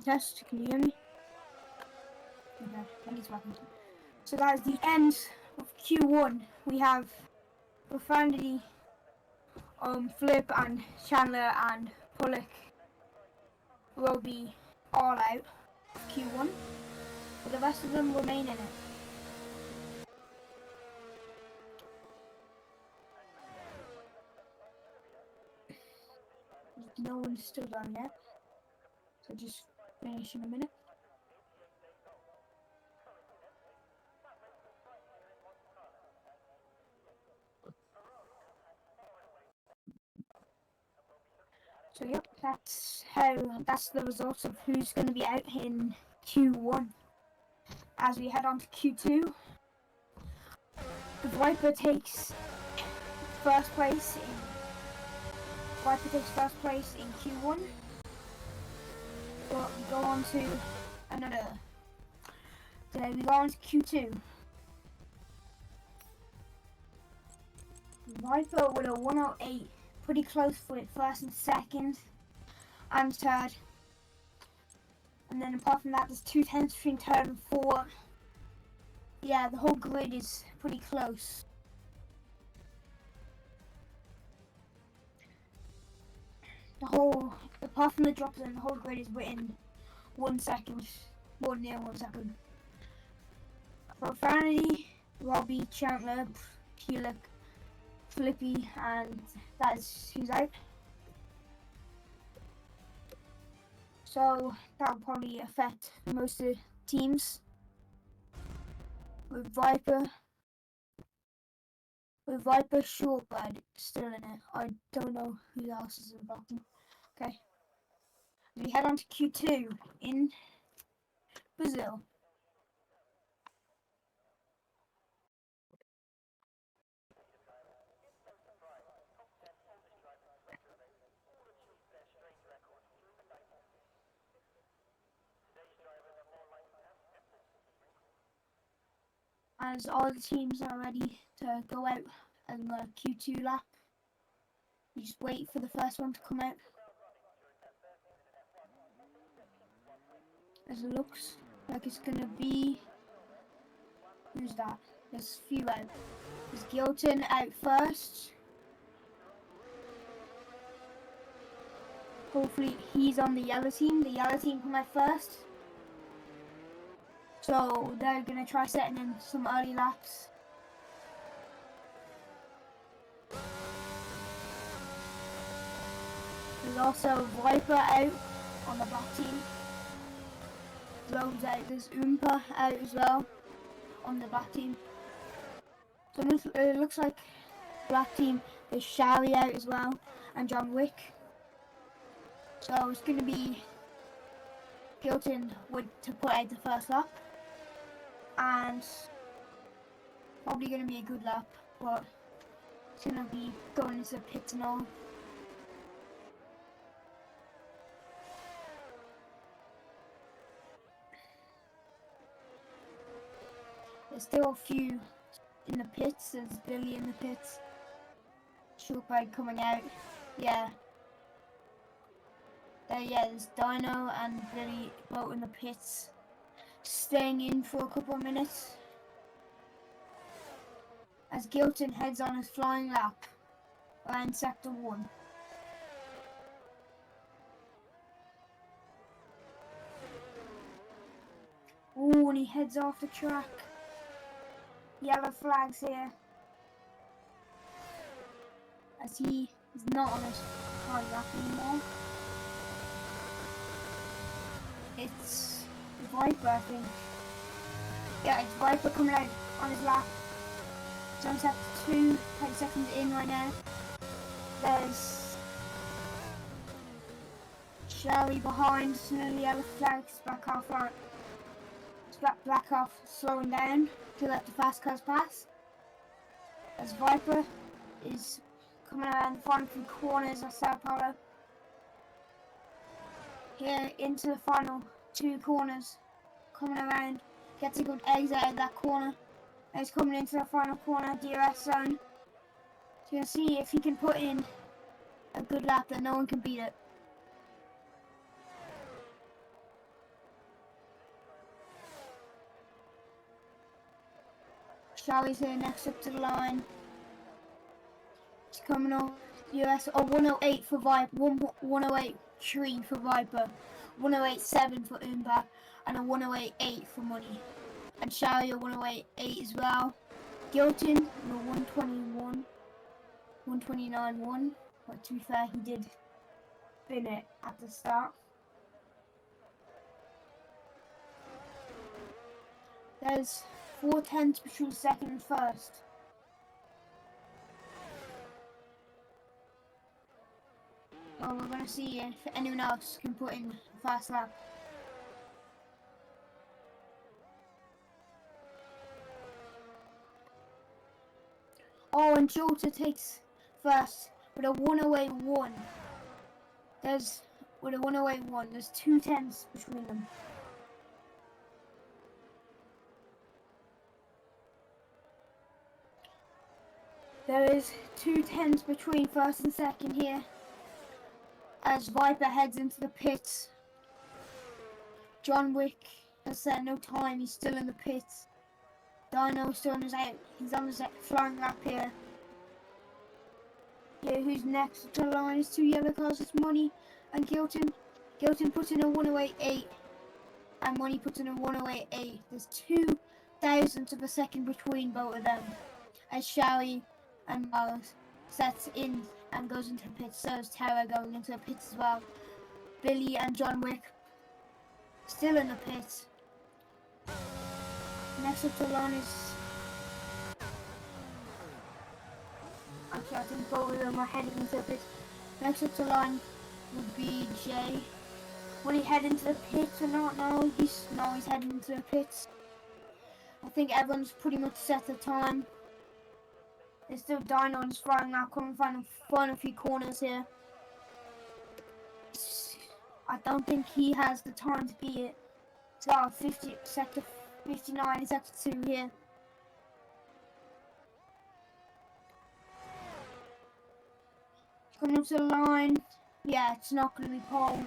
Test, can you hear me? Okay, I think it's working. So that is the end of Q1. We have Profanity, Flip and Chandler and Pullock will be all out of Q1, but the rest of them remain in it. No one's still done yet, so just finish in a minute. So yep, that's the results of who's going to be out in Q1. As we head on to Q2, the Viper takes first place in Q1. But we go on to another. Today we go on to Q2. Viper with a 108, pretty close for it, first and second, and third. And then apart from that, there's 2 tenths between third and fourth. Yeah, the whole grid is pretty close. Apart from the drop zone, the whole grid is within 1 second, more near 1 second. Profanity, Robbie, Chandler, Pullock, Flippy, and that is who's out. So that will probably affect most of the teams. With Viper, Shortbird still in it. I don't know who else is in the bottom. Okay. We head on to Q2 in Brazil. As all the teams are ready to go out in the Q2 lap, you just wait for the first one to come out. As it looks like it's gonna be, who's that? There's a few out. There's Gilton out first. Hopefully he's on the yellow team. The yellow team come out first. So they're going to try setting in some early laps. There's also Viper out on the black team. Globes out. There's Oompa out as well on the black team. So it looks like black team. There's Shally out as well and John Wick. So it's going to be Gilton to put out the first lap. And probably going to be a good lap, but it's going to be going into the pits and all. There's still a few in the pits. There's Billy in the pits. Shortbird coming out. Yeah. There's Dino and Billy both in the pits, staying in for a couple of minutes. As Gilton heads on his flying lap around sector 1. Ooh, and he heads off the track. Yellow flags here. As he is not on his hard lap anymore. It's Viper, I think. Yeah, it's Viper coming out on his lap. So I'm set 20 seconds in right now. There's Shally behind, so the yellow flags back off right. It's back off, slowing down to let the fast cars pass. As Viper is coming around the final 3 corners of Sao Paulo. Here into the final 2 corners. Coming around, gets a good exit out of that corner. And he's coming into the final corner, DRS zone. So you'll see if he can put in a good lap that no one can beat it. Charlie's here next up to the line. It's coming up. US 108 for Viper, 108.3 for Viper, 108.7 for Umba, and a 108.8 for Money. And Charlie a 108.8 as well. Gilton a 121, 129.1. But to be fair, he did spin it at the start. There's 4 tenths between second and first. Well, we're going to see if anyone else can put in a fast lap. Oh, and Jota takes first with a 108.1. With a 108.1, there's 2 tenths between them. There is 2 tenths between first and second here. As Viper heads into the pits. John Wick has said no time, he's still in the pits. Dino's still on his out, he's on his flying lap here. Yeah, who's next to the line is 2 yellow cars, it's Money and Gilton. Gilton puts in a 108.8 and Money puts in a 108.8. There's 2 thousandths of a second between both of them. As Shally and Miles sets in and goes into the pits, so is Tara going into the pits as well. Billy and John Wick still in the pits. Next up to the line is... Actually, I think both of them are heading into the pits. Next up to the line would be Jay. Will he head into the pits or not? No, he's heading into the pits. I think everyone's pretty much set the time. There's still Dino on his flying lap, coming find a few corners here. I don't think he has the time to beat it. It's got 50, sector 59, sector 2 here. Coming up to the line. Yeah, it's not going to be pole.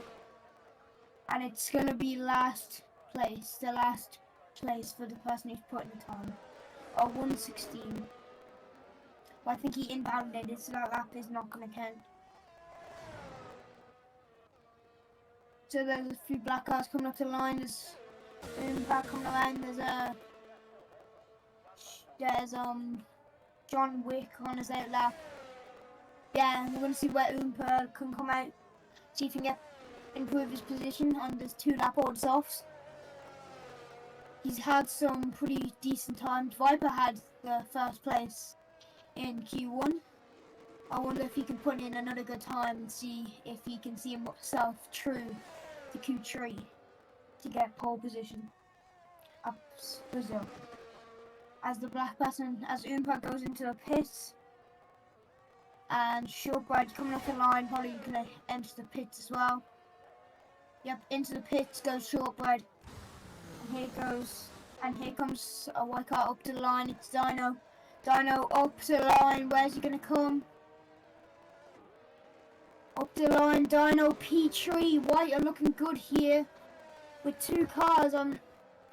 And it's going to be last place. The last place for the person who's put in the time. 1:16. But I think he inbounded it, so that lap is not going to count. So there's a few black cars coming up to the line. There's back on the line. There's John Wick on his out lap. Yeah, we're going to see where Oompa can come out. See if he can improve his position on this 2 lap old softs. He's had some pretty decent times. Viper had the first place in Q1. I wonder if he can put in another good time and see if he can see himself true to Q3 to get pole position up Brazil. As the black person, as Oompa goes into the pits, and Shortbread coming up the line, probably gonna enter the pits as well. Yep, into the pits goes Shortbread. And here comes a white car up to the line. It's Dino. Dino up to the line. Where's he gonna come? Up the line, Dino P3. White are looking good here, with 2 cars on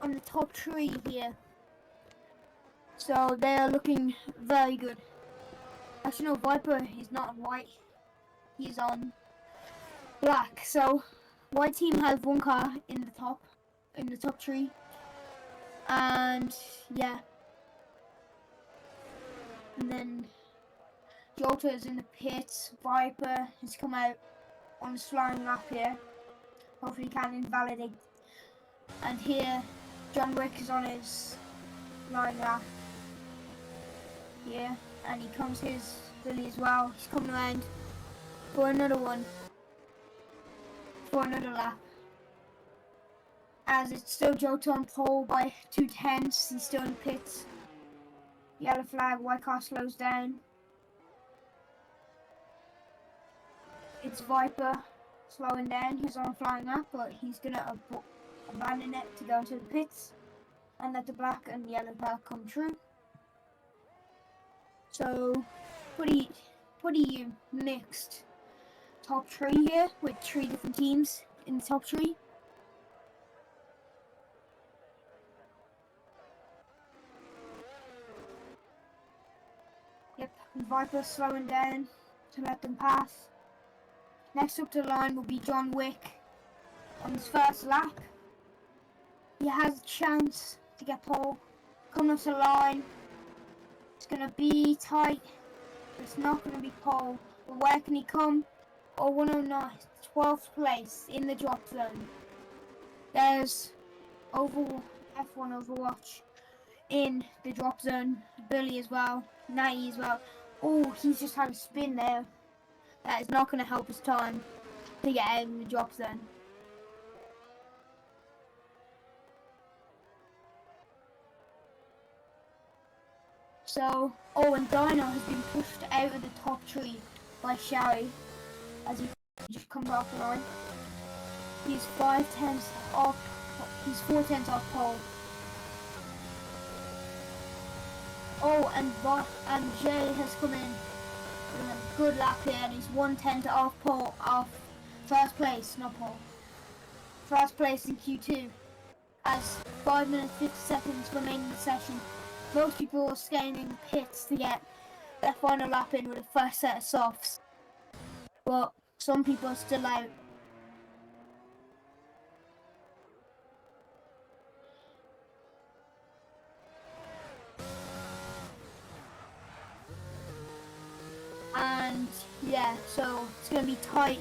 the top 3 here. So they are looking very good. Actually, no, Viper is not on white. He's on black. So white team has 1 car in the top 3. And yeah. And then Jota is in the pits. Viper has come out on his flying lap here. Hopefully he can invalidate. And here, John Wick is on his flying lap. Here. And he comes his Billy as well. He's coming around for another one. For another lap. As it's still Jota on pole by 2 tenths. He's still in the pits. Yellow flag, white car slows down. It's Viper slowing down. He's on a flying lap, but he's gonna abandon it to go into the pits and let the black and yellow car come through. So pretty mixed top 3 here with 3 different teams in the top 3. And Viper slowing down to let them pass. Next up the line will be John Wick on his first lap. He has a chance to get pole. Coming up the line, it's going to be tight, but it's not going to be pole. But where can he come? Oh, 109, 12th place in the drop zone. There's F1 Overwatch in the drop zone. Billy as well, 90 as well. Oh, he's just had a spin there. That is not going to help his time to get out of the drop zone. So, oh, and Dino has been pushed out of the top tree by Sherry as he just comes off the line. He's 5/10 off. He's 4/10 off pole. Oh, and Jay has come in with a good lap here, and he's 1/10 off pole, off first place, not pole. First place in Q2, as 5 minutes 50 seconds remain in the session. Most people are scanning the pits to get their final lap in with the first set of softs, but some people are still out. And yeah, so it's going to be tight.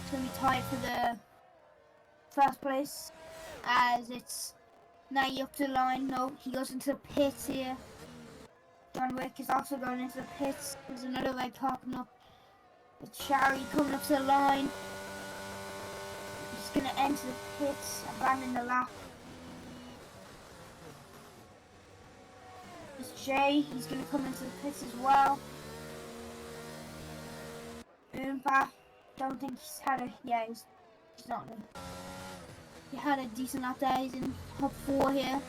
It's going to be tight for the first place, as it's 90 up to the line. No, he goes into the pits here. John Wick is also going into the pits. There's another leg car coming up. It's Shari coming up to the line. He's going to enter the pits, abandon the lap. It's Jay, he's going to come into the pits as well. Oompa, don't think he's had a, yeah, he's not good. He had a decent lap there, he's in top 4 here.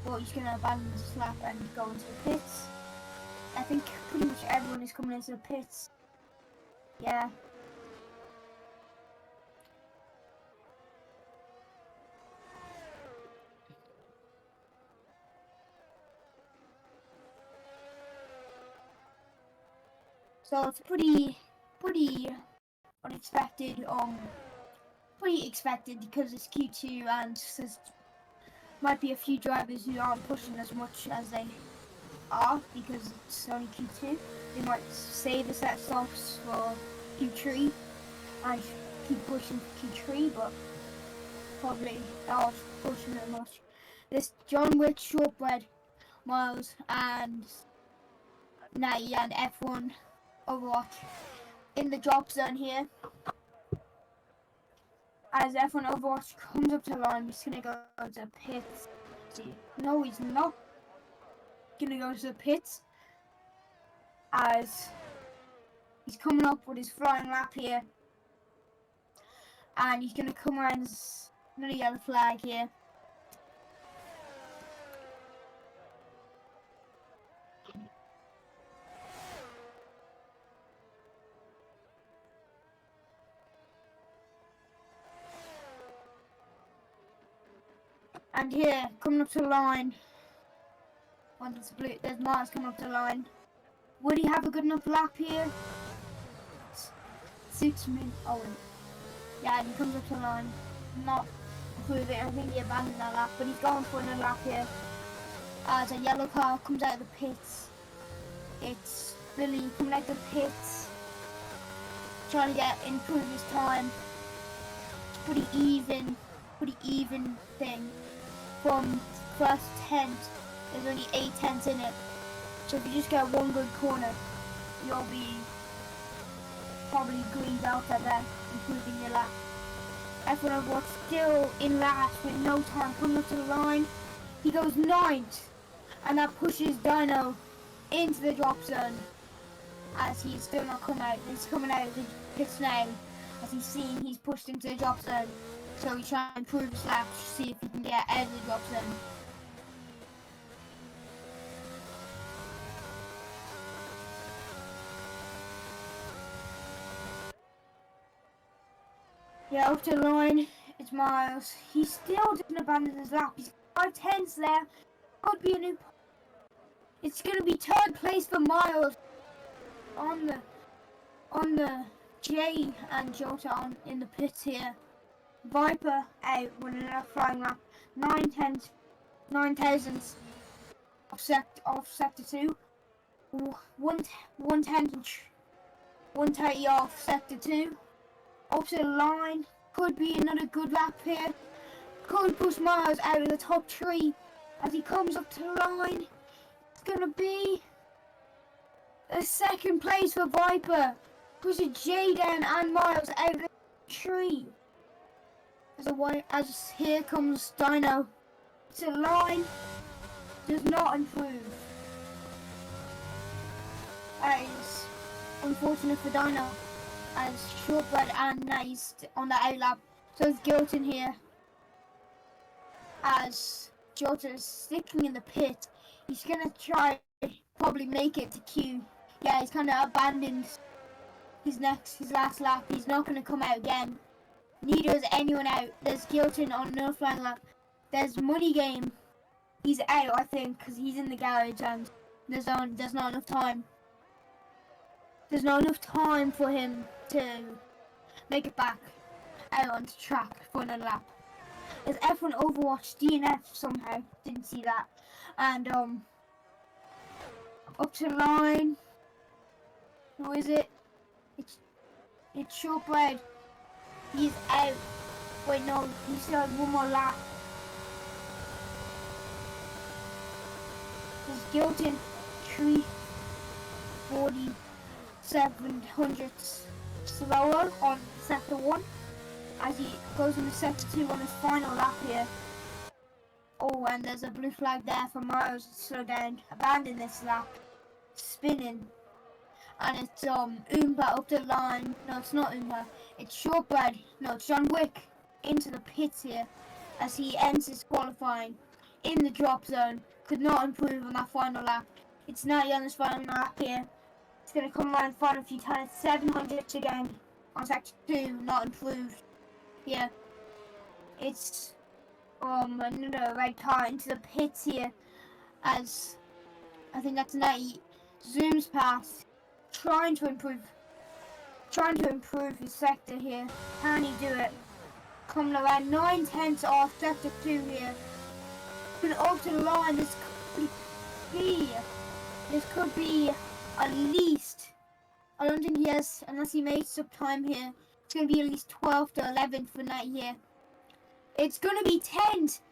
But he's going to abandon this lap and go into the pits. I think pretty much everyone is coming into the pits. Yeah. So it's pretty unexpected, pretty expected because it's Q2 and there's might be a few drivers who aren't pushing as much as they are because it's only Q2. They might save a set of softs for Q3 and keep pushing for Q3, but probably aren't pushing that much. This John Wick, Shortbread, Miles and Natty and F1 Overwatch in the drop zone here. As F1 Overwatch comes up to the line, he's going to go to the pits. See, no, he's not going to go to the pits, as he's coming up with his flying lap here. And he's going to come around another yellow flag here. And here, coming up to the line, there's Mars coming up to the line. Would he have a good enough lap here? Suits me. Oh, yeah, and he comes up to the line. Not improving. I think he abandoned that lap, but he's going for another lap here. As a yellow car comes out of the pits. It's Billy coming out of the pits, trying to improve his time. It's pretty even thing. From first 10, there's only 8 tenths in it. So if you just get one good corner, you'll be probably greened out at that, improving your lap. F1 Overwatch still in last with no time, coming up to the line. He goes 9th, and that pushes Dino into the drop zone, as he's still not come out. He's coming out of the pits now, as he's seen he's pushed into the drop zone. So he's trying to improve his lap to see if he can get out of the drop zone. Yeah, up to the line, it's Miles. He still didn't abandon his lap. He's 5/10 there. Could be a new It's going to be third place for Miles on the J and Jota in the pits here. Viper out winning a flying lap, 9 thousandths of sector 2, 130 off sector 2, up to the line. Could be another good lap here. Could push Miles out of the top 3 as he comes up to the line. It's going to be a second place for Viper. Pushes Jaden and Miles out of the tree. As here comes Dino to the line. Does not improve. That is unfortunate for Dino. As Shortbread and Nice on the outlap. So it's Gilton here. As Jota is sticking in the pit. He's gonna try probably make it to Q. Yeah, he's kinda abandoned his last lap. He's not gonna come out again. Neither is anyone out. There's Gilton on another flying lap. There's Money Game. He's out, I think, because he's in the garage and there's not enough time. There's not enough time for him to make it back out onto track for another lap. There's F1 Overwatch DNF somehow. Didn't see that. And up to the line. Who is it? It's Shortbread. He's out. Wait, no, he still has one more lap. There's Gilton 347 hundredths slower on sector 1 as he goes into sector 2 on his final lap here. Oh, and there's a blue flag there for Miles to slow down, abandon this lap, spinning. And it's Oompa up the line. No, it's not Oompa. It's Shortbread. No, it's John Wick into the pits here as he ends his qualifying in the drop zone. Could not improve on that final lap. It's 90 on this final lap here. It's going to come around the final few times. 700 again on sector 2. Not improved. Yeah. It's another red car into the pits here as I think that's 90. Zooms past. Trying to improve his sector here. Can he do it? Coming around 9 tenths off sector 2 here. But up to the line, this could be at least, I don't think he has, unless he makes up time here, it's going to be at least 12th to 11th for that here. It's going to be 10th.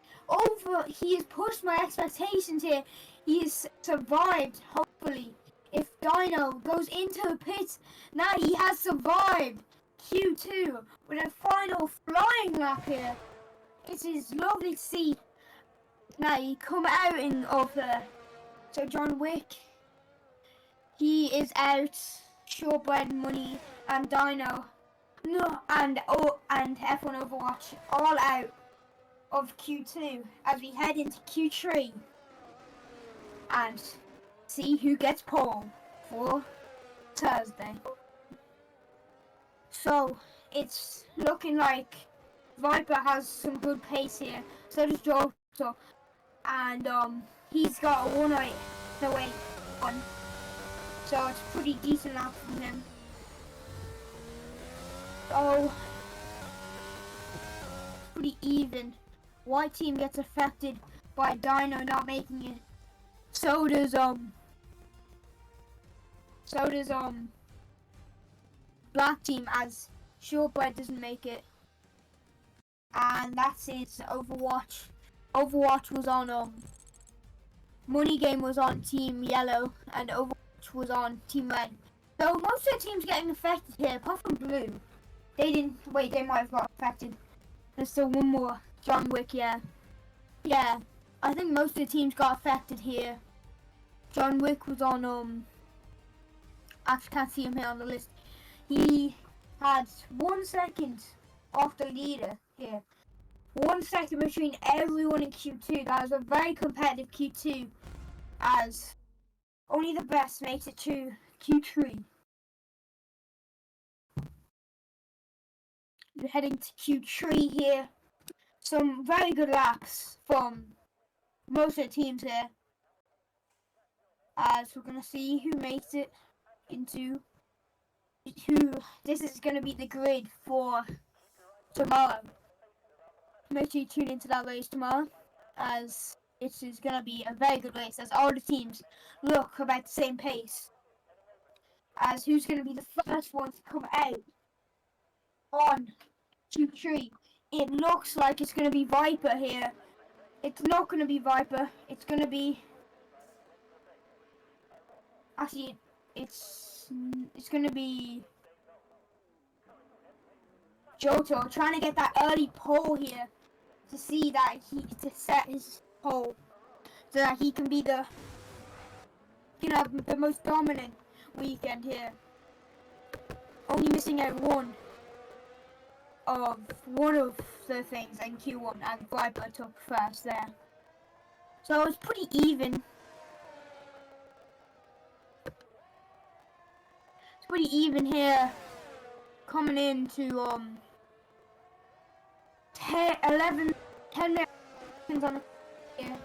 He has pushed my expectations here. He has survived, hopefully. If Dino goes into the pits, now he has survived Q2 with a final flying lap here. It is lovely to see. Now he come out of there. So John Wick, he is out. Shortbread, Money, and Dino, no, and F1 Overwatch all out of Q2 as we head into Q3 and see who gets pole for Thursday. So it's looking like Viper has some good pace here. So does Jota, and he's got a 108 one. So it's pretty decent lap from him. So it's pretty even. White team gets affected by Dino not making it. So does black team as Shortbread doesn't make it. And that's it. Overwatch. Overwatch was on Money Game was on Team Yellow and Overwatch was on Team Red. So most of the teams getting affected here, apart from Blue. They didn't wait, they might have got affected. There's still one more. John Wick, yeah. Yeah. I think most of the teams got affected here. John Wick was on actually can't see him here on the list. He had 1 second off the leader here. 1 second between everyone in Q2. That was a very competitive Q2 as only the best makes it to Q3. We're heading to Q3 here. Some very good laps from most of the teams here. as we're gonna see who makes it into who. This is gonna be the grid for tomorrow. Make sure you tune into that race tomorrow, as it is gonna be a very good race, as all the teams look about the same pace. As who's gonna be the first one to come out on Q3. It looks like it's gonna be Viper here. It's not gonna be Viper. It's gonna be. Actually, it's gonna be Johto trying to get that early pole here to see that to set his pole so that he can be the the most dominant weekend here. Only missing out one of the things in Q1, and Viper took first there. So it was pretty even. It's pretty even here, coming into 10 minutes on the here,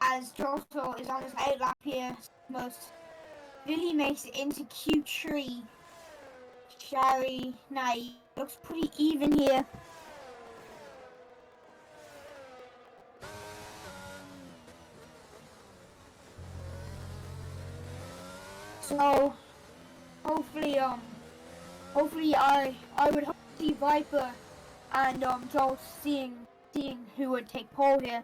as Johto is on his out lap here. Most Billy makes it into Q3. Shari, looks pretty even here. So hopefully I would hope to see Viper and Joel seeing who would take pole here.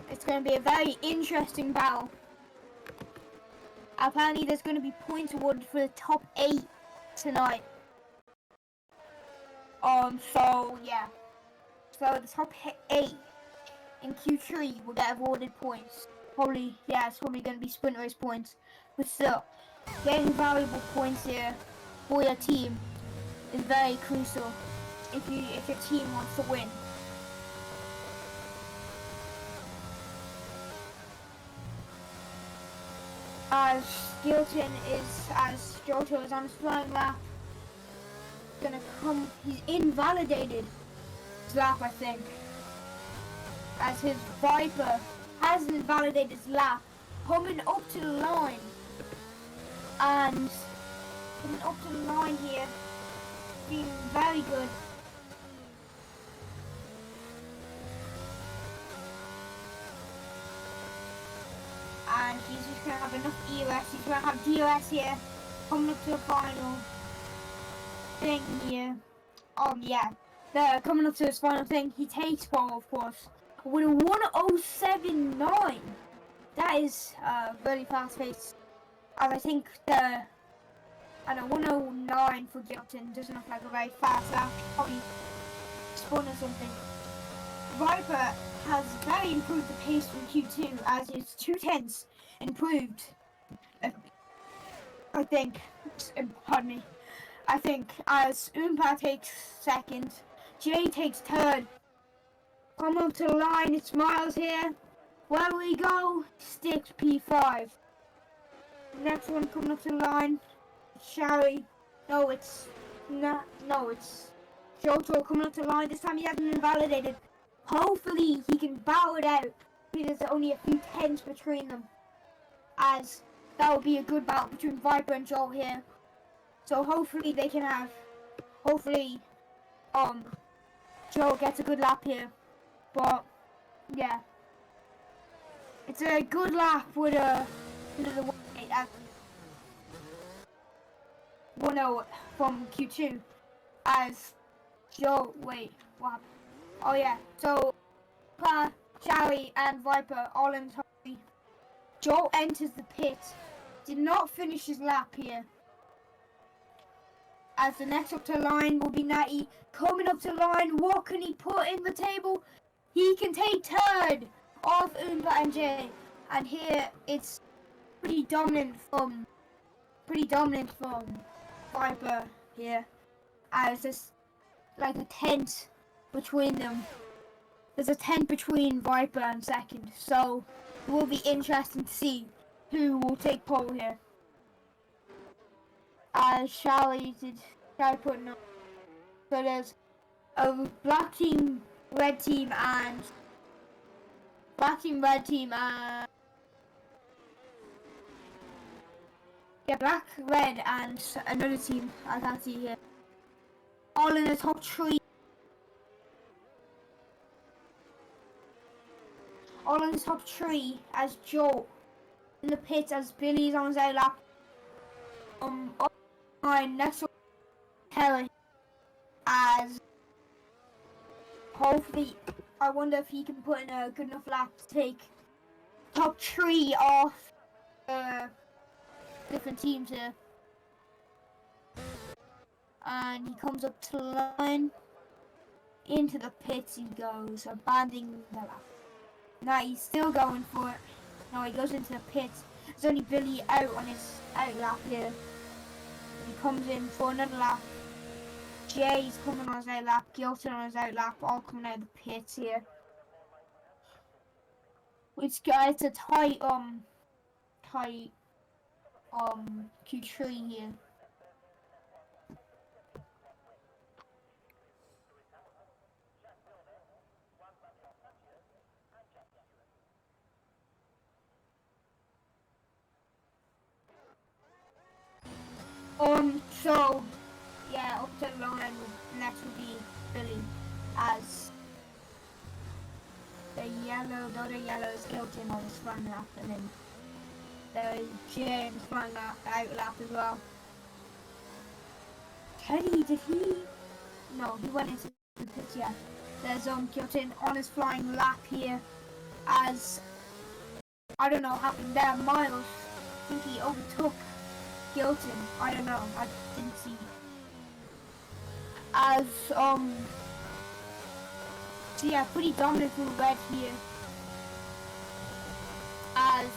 It's going to be a very interesting battle. Apparently there's going to be points awarded for the top 8 tonight. So yeah. So the top 8 in Q3 will get awarded points. Probably, yeah, it's probably going to be sprint race points. But still, getting valuable points here for your team is very crucial if your team wants to win. As Johto is on his flying lap, gonna come. He's invalidated his lap, I think, as his Viper has invalidated his lap, coming up to the line, and coming up to the line here, being very good. And he's just going to have enough EOS. He's going to have DOS here, coming up to the final thing here. Yeah. Coming up to his final thing, he takes pole, of course, with a 1:07.9. That is really fast pace. As I think the 1:09 for Gilton doesn't look like a very fast lap. Probably spun or something. Viper has very improved the pace from Q2, as his 2/10 improved. I think, pardon me. I think as Oompa takes second, Jay takes third. Come up to the line, it's Miles here. Where we go? Sticks P5. Next one coming up to the line, Shari. No, it's Johto coming up to the line. This time he hasn't invalidated. Hopefully he can bow it out, because there's only a few tenths between them, as that will be a good battle between Viper and Joel here. So hopefully they can have, Joel gets a good lap here. But yeah, it's a good lap with a 1:0 from Q2, as Joel. Wait, what? Oh yeah, so Shari and Viper all in hurry. Joel enters the pit. Did not finish his lap here. As the next up to the line will be Natty. Coming up to the line, what can he put in the table? He can take third off Oompa and Jay. And here it's pretty dominant from Viper here. As there's like a tenth between them. There's a 10 between Viper and second, so it will be interesting to see who will take pole here. As Shally putting on. So there's a black team, red team, and Yeah, black, red, and another team I can't see here. All in the top three. All in the top three as Joe in the pit as Billy's on his out lap. Up next up Kelly as hopefully I wonder if he can put in a good enough lap to take top three off different teams here. And he comes up to the line. Into the pits he goes, abandoning the lap. Now he's still going for it. Now he goes into the pits. There's only Billy out on his out lap here. He comes in for another lap. Jay's coming on his out lap. Gilton on his out lap. All coming out of the pits here. It's a tight Q3 here. So yeah, up to the line next would be Billy as the other yellow is Gilton on his front lap, and then there is James front lap, out lap as well. Teddy, did he? No, he went into the pits, yeah. There's Gilton on his flying lap here as I don't know what happened there. Miles, I think he overtook Gilton. I don't know, I didn't see. As so yeah, pretty dominant for red here. As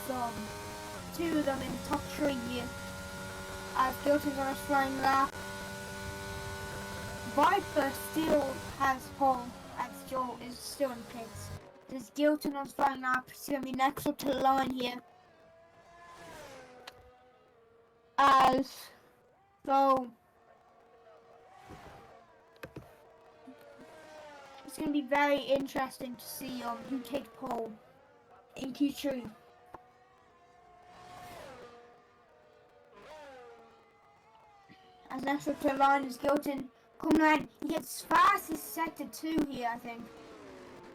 two of them in the top three here. As Gilton's on a flying lap. Viper still has pole as Joel is still in pits. There's Gilton on his flying lap. He's gonna be next up to the line here. As so it's going to be very interesting to see who takes pole in Q3. As next up to the line is Gilton coming around. He gets fast as sector 2 here, I think.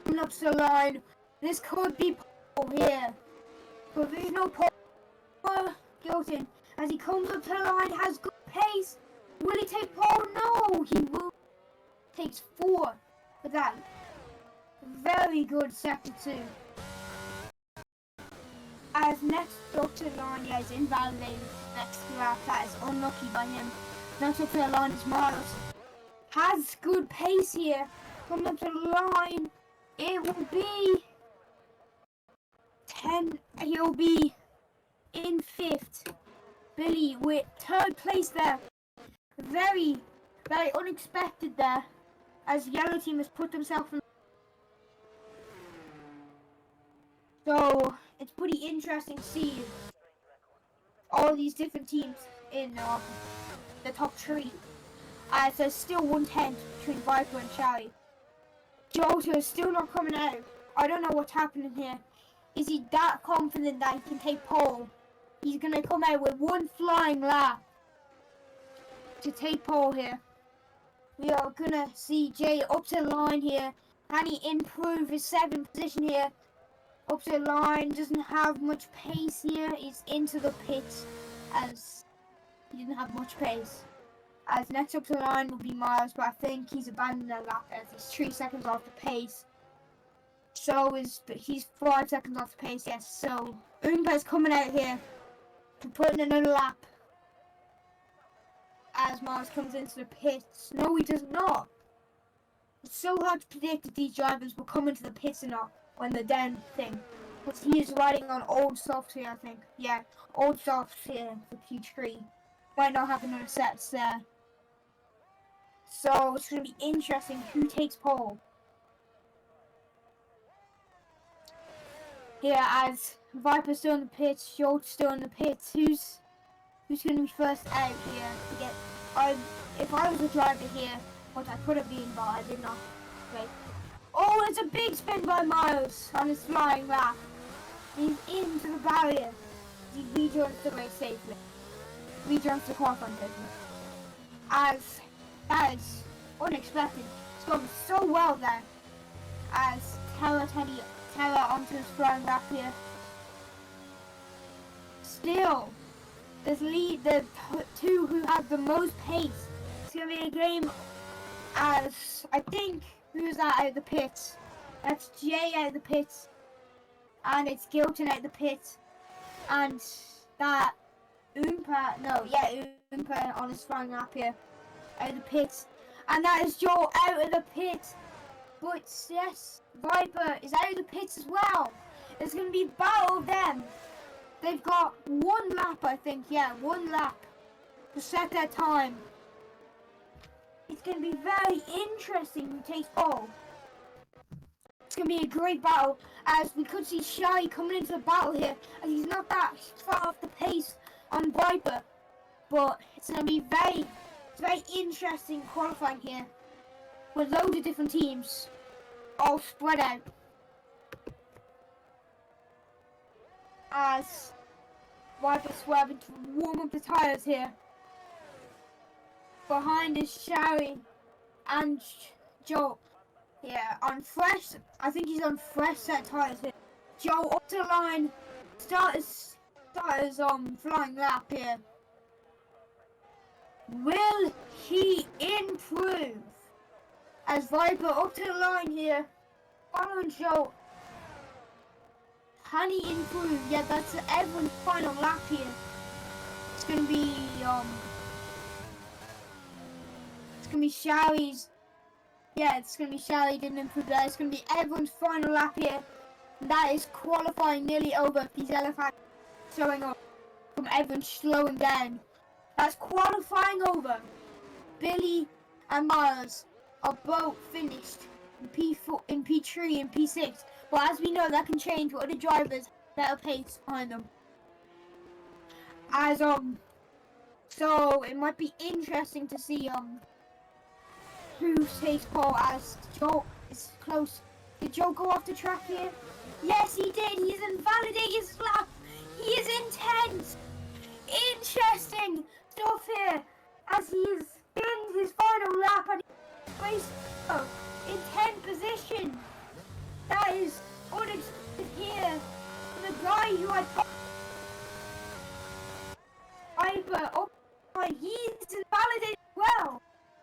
Coming up to the line. This could be pole here. But there's no pole for Gilton. As he comes up to the line, has good pace. Will he take pole? No, he will. Takes 4 for that. Very good sector 2. As next up to the line, yeah, he's invalidated next lap. That is unlucky by him. Next up to the line is Miles. Has good pace here. Coming up to the line, it will be 10. He'll be in 5th. Billy with 3rd place there. Very, very unexpected there. As the yellow team has put themselves in. So it's pretty interesting to see all these different teams in the top 3. As there's still 110 between Viper and Charlie. Jota is still not coming out. I don't know what's happening here. Is he that confident that he can take pole? He's going to come out with 1 flying lap to take pole here. We are going to see Jay up to the line here. Can he improve his 7th position here? Up to the line, doesn't have much pace here. He's into the pits as he didn't have much pace. As next up to the line will be Miles, but I think he's abandoned the lap as he's 3 seconds off the pace. So he's 5 seconds off the pace, yes. So Umpa's coming out here to put in another lap as Miles comes into the pits. No, he does not. It's so hard to predict if these drivers will come into the pits or not when they're down thing. But he is riding on old softs here, I think. Yeah, old softs here for Q3. Might not have another sets there. So it's going to be interesting who takes pole. Here as Viper's still in the pits, Schultz still in the pits. Who's going to be first out here to get? If I was a driver here, what I could have been, but I did not. Okay. Oh, it's a big spin by Miles on his flying lap. He's into the barrier. He rejoins the race safely. rejumps the qualifying table. As that is unexpected. It's gone so well there. As Terra onto his flying back here. Still, the two who have the most pace. It's gonna be a game. As I think who's that out of the pits? That's Jay out of the pits, and it's Gilton out of the pit, and that Oompa on his flying lap here out of the pit, and that is Joe out of the pit. But yes, Viper is out of the pits as well. It's going to be a battle of them. They've got one lap, I think. Yeah, one lap to set their time. It's going to be very interesting who takes pole. It's going to be a great battle, as we could see Shai coming into the battle here, as he's not that far off the pace on Viper. But it's going to be very interesting qualifying here, with loads of different teams all spread out. As Viper swerving to warm up the tyres here. Behind is Sherry and Joe. Yeah, on fresh. I think he's on fresh set tyres here. Joe up to the line. Starters flying lap here. Will he improve? As Viper up to the line here. Following Joe. Can he improve? Yeah, that's everyone's final lap here. It's gonna be Sherry's. Yeah, it's gonna be Sherry didn't improve that. It's gonna be everyone's final lap here. And that is qualifying nearly over. These elephants showing up from everyone slowing down. That's qualifying over. Billy and Miles are both finished in P4, in P3, and P6. But as we know, that can change with other drivers that are pace behind them. So it might be interesting to see who takes pole, as Joe is close. Did Joe go off the track here? Yes, he did. He's invalidated his lap. He is intense. Interesting stuff here, as he's in his final lap and he's placed in 10th position. That is unexpected here. The guy who had Viper up the line, he's invalidated well.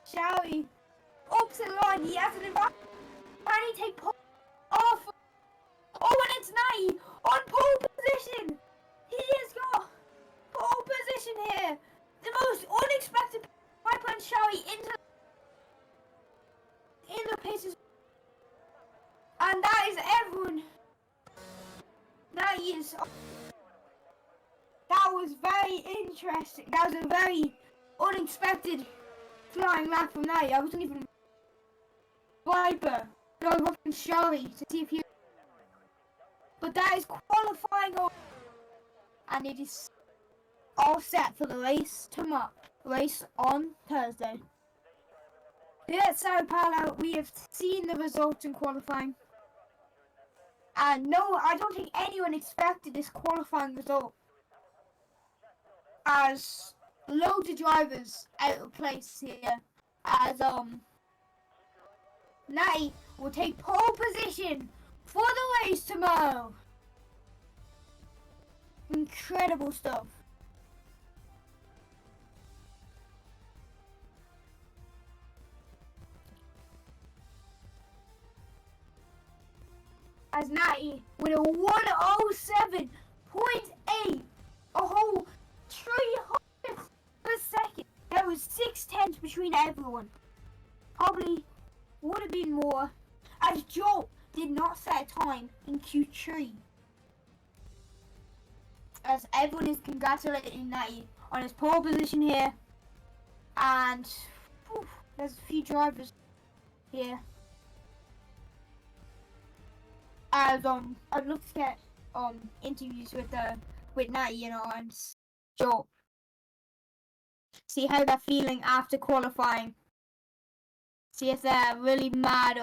Shall we? Up to the line, he has an invalid. Can he take pole off? Oh, and it's 90 on pole position. He has got pole position here. The most unexpected Viper and Shawi in the paces. And that is everyone. That was very interesting. That was a very unexpected flying lap from that. I wasn't even Viper. I was watching Shawi to see if he. But that is qualifying over, and it is all set for the race tomorrow. Race on Thursday. Here at Sao Paulo, we have seen the results in qualifying. And no, I don't think anyone expected this qualifying result, as loads of drivers out of place here, as Natty will take pole position for the race tomorrow. Incredible stuff. As Natty with a 107.8, a whole 300 per second. There was 6 tenths between everyone. Probably would have been more, as Joe did not set a time in Q3. As everyone is congratulating Natty on his pole position here. And there's a few drivers here. As I'd love to get interviews with Natty, and Joe. See how they're feeling after qualifying. See if they're really mad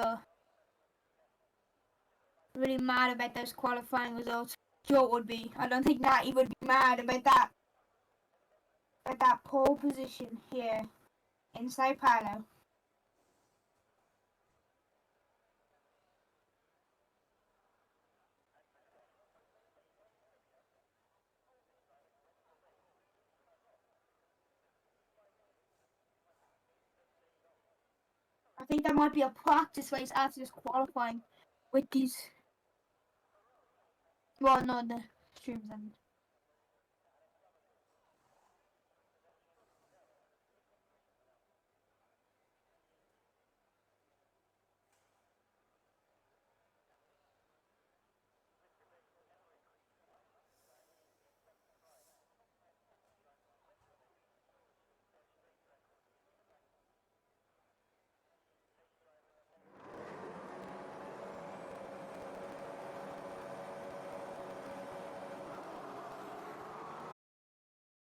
about those qualifying results. Joe would be. I don't think Natty would be mad about that. at that pole position here in Sao Paulo. I think there might be a practice race after this qualifying with these. Well, no, the streams end.